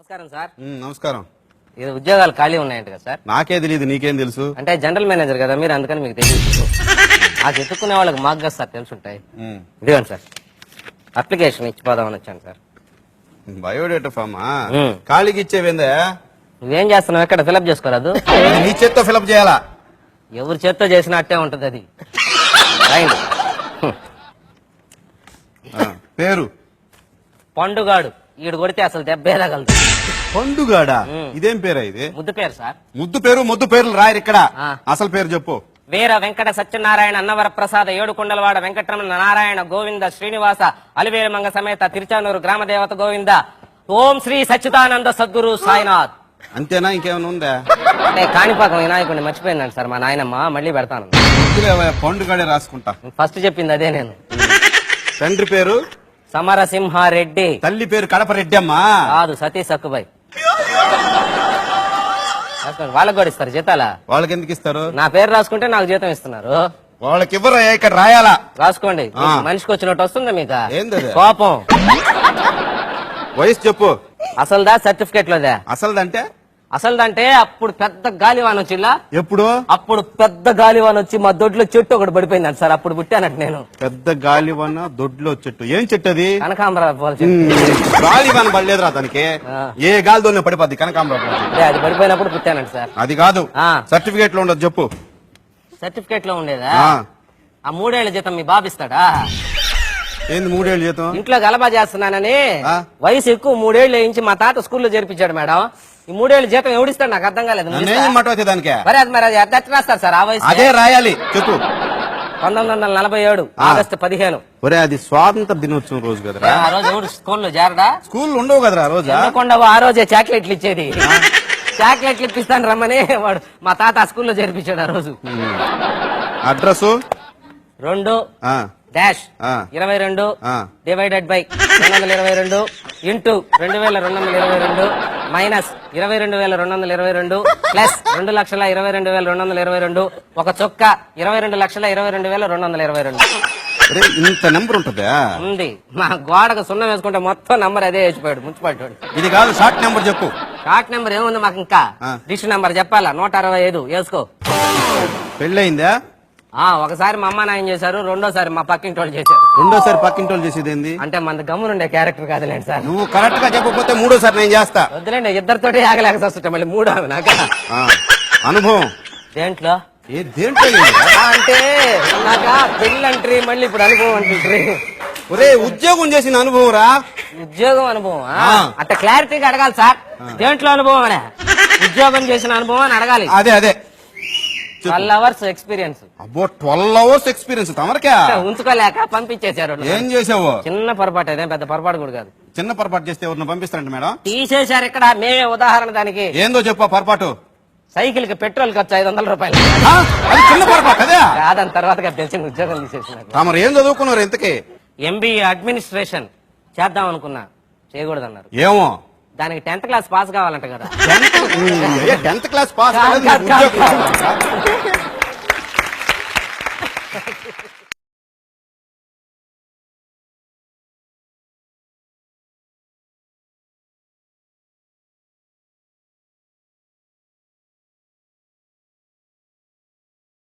నమస్కారం సార్. నమస్కారం. ఇది ఉద్యోగాలు ఖాళీ ఉన్నాయంట కదా సార్? నాకే తెలియదు, నీకేం తెలుసు? అంటే జనరల్ మేనేజర్ కదా మీరు, అందుకని మీకు తెలియదు. నాకు ఎత్తుక్కునే వాళ్ళకి మాకు కదా సార్ తెలుసుంటాయి. ఇదిగోండి సార్, అప్లికేషన్ ఇచ్చిపోదామని వచ్చాను సార్. బయోడేటా ఫామా? ఖాళీకి ఇచ్చేవేందా? నువ్వేం చేస్తున్నావు? ఎక్కడ ఫిలప్ చేసుకోరాదు? నీ చేత్తో ఫిలప్ చేయాలా? ఎవరి చేత్తో చేసినట్టే ఉంటది అది. పేరు పండుగాడు. ఈడు కొడితే అసలు దెబ్బేదగలదు. పండుగాడా? ఇదేం పేరా ఇది? ముద్దు పేరు సార్. ముద్దు పేరు మొద్దు పేర్లు రాయరు ఇక్కడ. అసలు పేరు చెప్పు. వీర వెంకట సత్యనారాయణ అన్నవర ప్రసాద ఏడుకొండలవాడ వెంకటరమణ నారాయణ గోవింద శ్రీనివాస అలివేలుమంగ సమేత తిరుచానూరు గ్రామ దేవత గోవింద ఓం శ్రీ సచ్చిదానంద సద్గురు సాయినాథ్. అంతేనా? ఇంకేమైనా ఉందా? అంటే కాణిపాకం వినాయకుడిని మర్చిపోయిందండి సార్ మా నాయనమ్మ. మళ్ళీ పెడతాను. పండుగాడే రాసుకుంటా. ఫస్ట్ చెప్పింది అదే నేను. తండ్రి పేరు సమరసింహారెడ్డి. తల్లి పేరు కడప రెడ్డి అమ్మా. కాదు, సతీ సక్కుబాయ్. వాళ్ళకి కూడా ఇస్తారు జీతాలా? వాళ్ళకి ఎందుకు ఇస్తారు? నా పేరు రాసుకుంటే నాకు జీతం ఇస్తున్నారు. వాళ్ళకి ఇవ్వరు, ఇక్కడ రాయాలా? రాసుకోండి. మనిషికి వచ్చినట్టు వస్తుందా మీకు? ఏంది కోపం? వయసు చెప్పు. అసలుదా సర్టిఫికేట్ లోదా? అసలుదంటే? అసలుదంటే అప్పుడు పెద్ద గాలివాన్ వచ్చిలా. ఎప్పుడు? అప్పుడు పెద్ద గాలివాన్ వచ్చి మా దొడ్లో చెట్టు ఒకటి పడిపోయింది సార్. అప్పుడు పుట్టానట్టు నేను. పెద్ద గాలివాన దొడ్లో చెట్టు? ఏం చెట్టు అది? కనకాంబరావు. గాలివాన పడలేదురా దానికి. ఏ గాలితోనే పడిపోద్ది కనకాంబరావు. అది పడిపోయినప్పుడు పుట్టానంట సార్. అది కాదు, సర్టిఫికేట్ లో ఉండదు చెప్పు. సర్టిఫికేట్ లో ఉండేదా? ఆ 3 ఏళ్ల జీతం మీ బాబు ఇస్తాడా? ఏంది 3 ఏళ్ళ జీతం? ఇంట్లో గలబా చేస్తున్నానని వయసు ఎక్కువ 3 ఏళ్ళు వేయించి మా తాత స్కూల్లో చేర్పించాడు మేడం. ఈ 3 ఏళ్ళ జీతం ఎవడిస్తాడు నాకు అర్థం కాలేదు. దానికి మరి అది అద్దె రాస్తారు సార్. ఆ వయసు అదే రాయాలి చెప్పు. 1947 ఆగస్టు 15. ఒరే అది స్వాతంత్ర దినోత్సవం రోజు కదరా. ఆ రోజు ఎవడు స్కూల్లో చేరడా? స్కూల్ ఉండవు కదరా ఆ రోజు. ఆ రోజే చాక్లెట్లు ఇచ్చేది. చాక్లెట్లు ఇప్పిస్తాను రమ్మని వాడు మా తాత ఆ స్కూల్లో చేర్పించాడు ఆ రోజు. Address 2-22 divided by 222 into 2222 minus 22,222 plus 2,22,222 ఒక చొక్క 22,22,222 ఇంత నెంబర్ ఉంటుందా? ఉంది. మా గోడకు సున్నం వేసుకుంటే మొత్తం నంబర్ అదే వేసిపోయాడు మున్సిపాలిటీ. ఇది కాదు, షార్ట్ నెంబర్ చెప్పు. షార్ట్ నెంబర్ ఏముంది మాకు? ఇంకా డిష్ నెంబర్ చెప్పాలా? 165 వేసుకో. పెళ్ళయిందా? ఒకసారి మా అమ్మ నాయన చేశారు, రెండోసారి మా పక్కింటి వాళ్ళు చేశారు. రెండోసారి పక్కింటి వాళ్ళు చేసేది ఏంది? అంటే మన గమ్మునుండే క్యారెక్టర్ కాదులేండి సార్. నువ్వు కరెక్ట్ గా చెప్పకపోతే మూడోసారి నేను చేస్తా. వద్దులేండి, ఇద్దరితోటి ఆగలేక వస్తుంటా మళ్ళీ 3 నాకు అనుభవం. దేంట్లో? దేంట్లో అంటే నాకు పెళ్ళంట్రీ, మళ్ళీ ఇప్పుడు అనుభవం అంటుంట్రీ. ఒరే ఉద్యోగం చేసిన అనుభవం రా. ఉద్యోగం అనుభవం అంటే క్లారిటీగా అడగాలి సార్. దేంట్లో అనుభవం అనే? ఉద్యోగం చేసిన అనుభవం అని అడగాలి. అదే 12 hours ఎక్స్పీరియన్స్. అబ్బో 12 hours ఎక్స్పీరియన్స్ తమరికా? ఉంచుకోలేక పంపించేశారు. ఏం చేసావు? చిన్న పొరపాటు, అదేం పెద్ద పొరపాటు కూడా కాదు. చిన్న పొరపాటు చేస్తే ఎవరిని పంపిస్తారంట మేడం? తీసేశారు ఇక్కడ. మేమే ఉదాహరణ దానికి. ఏందో చెప్పు పొరపాటు. సైకిల్ కి పెట్రోల్ ఖర్చు 500 రూపాయలు. అది చిన్న పొరపాటు అదే. కాదని తర్వాత తెలిసిన ఉద్యోగం తీసేసినారు. తమరు ఏం చదువుకున్నారు ఇంతకీ? MBA అడ్మినిస్ట్రేషన్ చేద్దాం అనుకున్నా, చేయకూడదన్నారు. ఏమో దానికి 10th క్లాస్ పాస్ కావాలంట కదా. 10th class pass